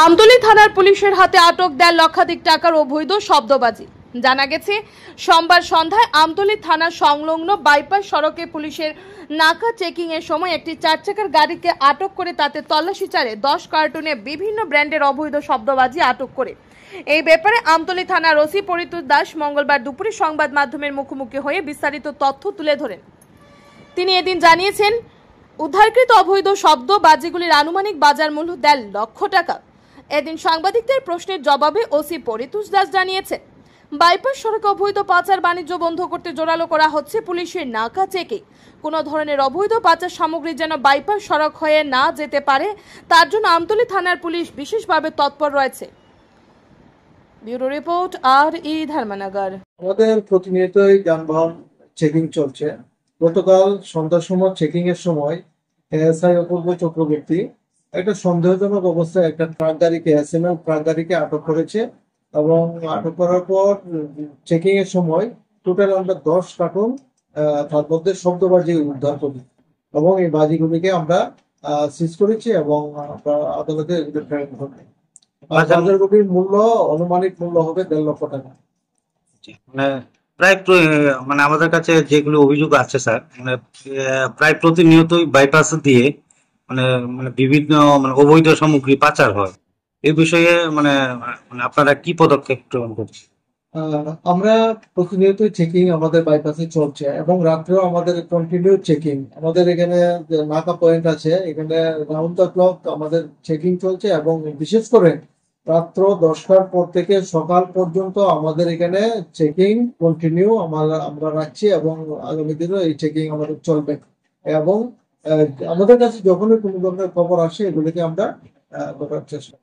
আমতলী থানার পুলিশের হাতে আটক 1.5 লক্ষাধিক টাকার অবৈধ শব্দবাজি। জানা গেছে, সোমবার সন্ধ্যায় আমতলী থানার সংলগ্ন বাইপাস সড়কে পুলিশের নাকা চেকিং এর সময় একটি 4 চাকার গাড়িকে আটক করে তাতে তল্লাশি চালে 10 কার্টুনে বিভিন্ন ব্র্যান্ডের অবৈধ শব্দবাজি আটক করে। এই ব্যাপারে আমতলী থানার ওসি পরিতোষ দাস মঙ্গলবার দুপুরে সংবাদ মাধ্যমের মুখোমুখি হয়ে বিস্তারিত তথ্য তুলে ধরেন। তিনি এদিন জানিয়েছেন, উদ্ধারকৃত অবৈধ শব্দবাজিগুলির আনুমানিক বাজার মূল্য 1.5 লক্ষ টাকা। এদিন সাংবাদিকদের প্রশ্নের জবাবে ওসি পরিতোষ দাস জানিয়েছেন, বাইপাস সড়কে অবৈধ পাচার বাণিজ্য বন্ধ করতে জোরালো করা হচ্ছে পুলিশের নাকা চেকিং। কোনো ধরনের অবৈধ পাচার সামগ্রী যেন বাইপাস সড়ক হয়ে না যেতে পারে, তার জন্য আমতলী থানার পুলিশ বিশেষভাবে তৎপর রয়েছে। ব্যুরো রিপোর্ট, আর.ই. ধর্মনগর। আমাদের প্রতিনিয়তই যানবাহন চেকিং চলছে। গতকাল সন্ধ্যার সময় চেকিং এর সময় এএসআই অপূর্ব চক্রবর্তী একটা সন্দেহজনক অবস্থায় একটা ট্রাক গাড়িকে ট্রাক গাড়িকে আটক করেছে এবং আটক করার পর চেকিং এর সময় টোটাল আমরা 10 কার্টুন তার মধ্যে শব্দবাজি উদ্ধার করি এবং এই বাজিগুলিকে আমরা সিজ করেছি এবং আমরা আদালতে এগুলো প্রেরণ করি। বাজারগুলির মূল্য আনুমানিক মূল্য হবে 1.5 লক্ষ টাকা। মানে প্রায় মানে আমাদের কাছে যেগুলো অভিযোগ আছে স্যার, মানে প্রায় প্রতিনিয়তই বাইপাস দিয়ে মানে মানে বিভিন্ন মানে অবৈধ সামগ্রী পাচার হয়। এই বিষয়ে মানে মানে আপনারা কি পদক্ষেপ গ্রহণ করছেন? আমরা প্রতিনিয়ত চেকিং আমাদের বাইপাসে চলছে এবং রাত্রেও আমাদের কন্টিনিউ চেকিং। আমাদের এখানে নাকা পয়েন্ট আছে, এখানে রাউন্ড দ্য ক্লক আমাদের চেকিং চলছে এবং বিশেষ করে রাত্র 10টার পর থেকে সকাল পর্যন্ত আমাদের এখানে চেকিং কন্টিনিউ আমরা রাখছি এবং আগামী দিনেও এই চেকিং আমাদের চলবে এবং আমাদের কাছে যখনই কোনো ধরনের খবর আসে এগুলিকে আমরা করার চেষ্টা